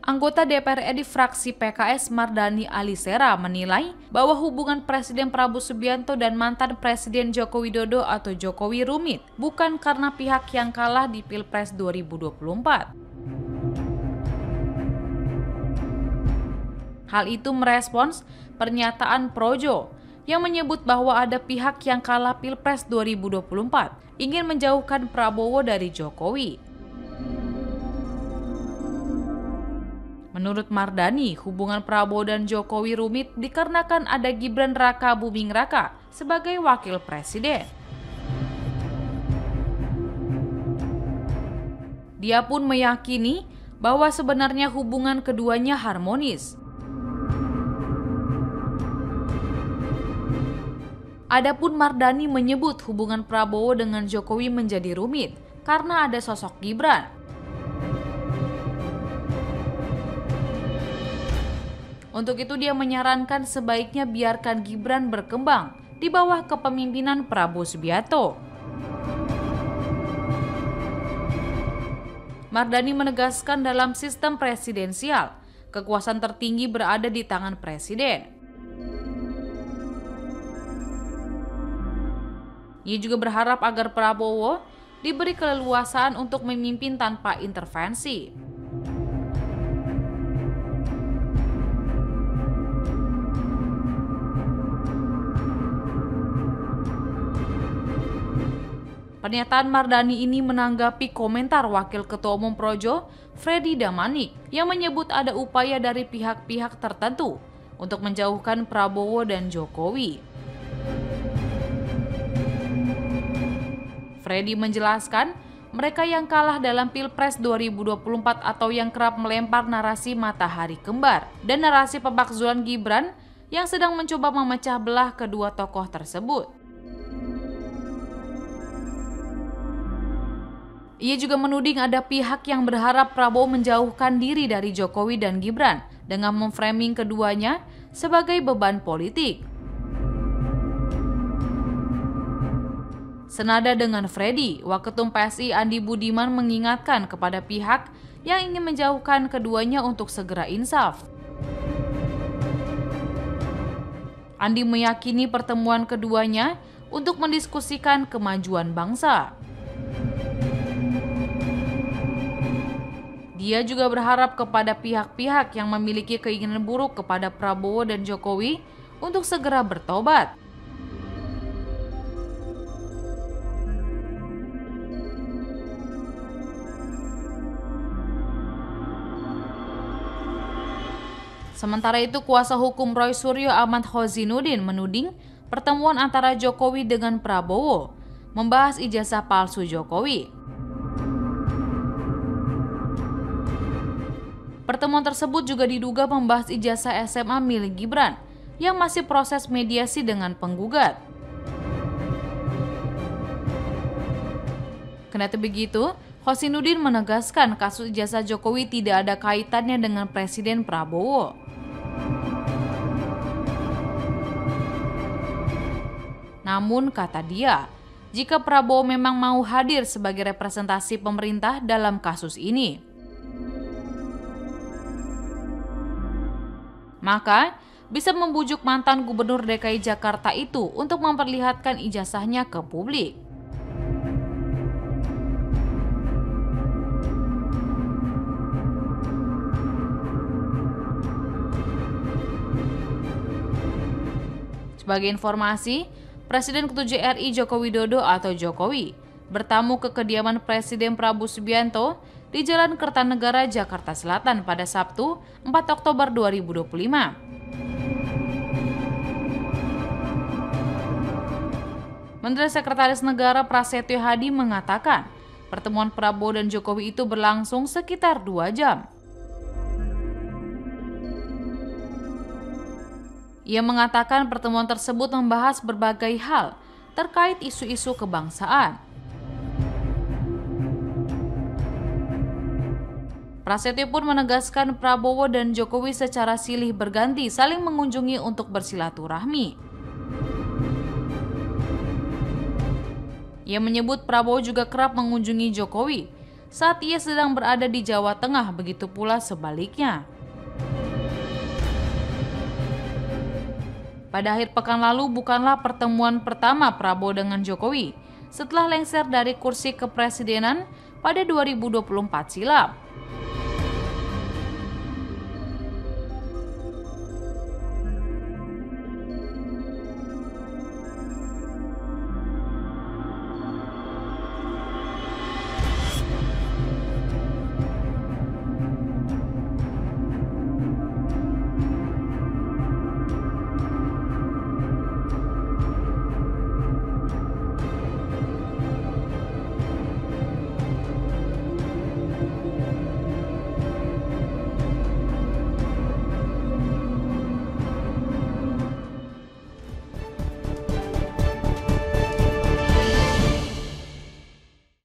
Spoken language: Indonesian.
Anggota DPR RI fraksi PKS Mardani Alisera menilai bahwa hubungan Presiden Prabowo Subianto dan mantan Presiden Joko Widodo atau Jokowi rumit, bukan karena pihak yang kalah di Pilpres 2024. Hal itu merespons pernyataan Projo yang menyebut bahwa ada pihak yang kalah Pilpres 2024 ingin menjauhkan Prabowo dari Jokowi. Menurut Mardani, hubungan Prabowo dan Jokowi rumit dikarenakan ada Gibran Raka Buming Raka sebagai wakil presiden. Dia pun meyakini bahwa sebenarnya hubungan keduanya harmonis. Adapun Mardani menyebut hubungan Prabowo dengan Jokowi menjadi rumit karena ada sosok Gibran. Untuk itu dia menyarankan sebaiknya biarkan Gibran berkembang di bawah kepemimpinan Prabowo Subianto. Mardani menegaskan dalam sistem presidensial, kekuasaan tertinggi berada di tangan presiden. Ia juga berharap agar Prabowo diberi keleluasaan untuk memimpin tanpa intervensi. Pernyataan Mardani ini menanggapi komentar Wakil Ketua Umum Projo, Freddy Damanik, yang menyebut ada upaya dari pihak-pihak tertentu untuk menjauhkan Prabowo dan Jokowi. Freddy menjelaskan, mereka yang kalah dalam Pilpres 2024 atau yang kerap melempar narasi matahari kembar dan narasi pemakzulan Gibran yang sedang mencoba memecah belah kedua tokoh tersebut. Ia juga menuding ada pihak yang berharap Prabowo menjauhkan diri dari Jokowi dan Gibran dengan memframing keduanya sebagai beban politik. Senada dengan Freddy, Waketum PSI Andi Budiman mengingatkan kepada pihak yang ingin menjauhkan keduanya untuk segera insaf. Andi meyakini pertemuan keduanya untuk mendiskusikan kemajuan bangsa. Dia juga berharap kepada pihak-pihak yang memiliki keinginan buruk kepada Prabowo dan Jokowi untuk segera bertobat. Sementara itu, kuasa hukum Roy Suryo Ahmad Khozinuddin menuding pertemuan antara Jokowi dengan Prabowo membahas ijazah palsu Jokowi. Pertemuan tersebut juga diduga membahas ijazah SMA milik Gibran yang masih proses mediasi dengan penggugat. Kendati begitu, Khozinuddin menegaskan kasus ijazah Jokowi tidak ada kaitannya dengan Presiden Prabowo. Namun, kata dia, jika Prabowo memang mau hadir sebagai representasi pemerintah dalam kasus ini, maka bisa membujuk mantan Gubernur DKI Jakarta itu untuk memperlihatkan ijazahnya ke publik. Sebagai informasi, Presiden ke-7 RI Joko Widodo atau Jokowi bertamu ke kediaman Presiden Prabowo Subianto di Jalan Kertanegara, Jakarta Selatan pada Sabtu, 4 Oktober 2025. Menteri Sekretaris Negara Prasetyo Hadi mengatakan, pertemuan Prabowo dan Jokowi itu berlangsung sekitar 2 jam. Ia mengatakan pertemuan tersebut membahas berbagai hal terkait isu-isu kebangsaan. Prasetyo pun menegaskan Prabowo dan Jokowi secara silih berganti saling mengunjungi untuk bersilaturahmi. Ia menyebut Prabowo juga kerap mengunjungi Jokowi saat ia sedang berada di Jawa Tengah, begitu pula sebaliknya. Pada akhir pekan lalu bukanlah pertemuan pertama Prabowo dengan Jokowi setelah lengser dari kursi kepresidenan pada 2024 silam.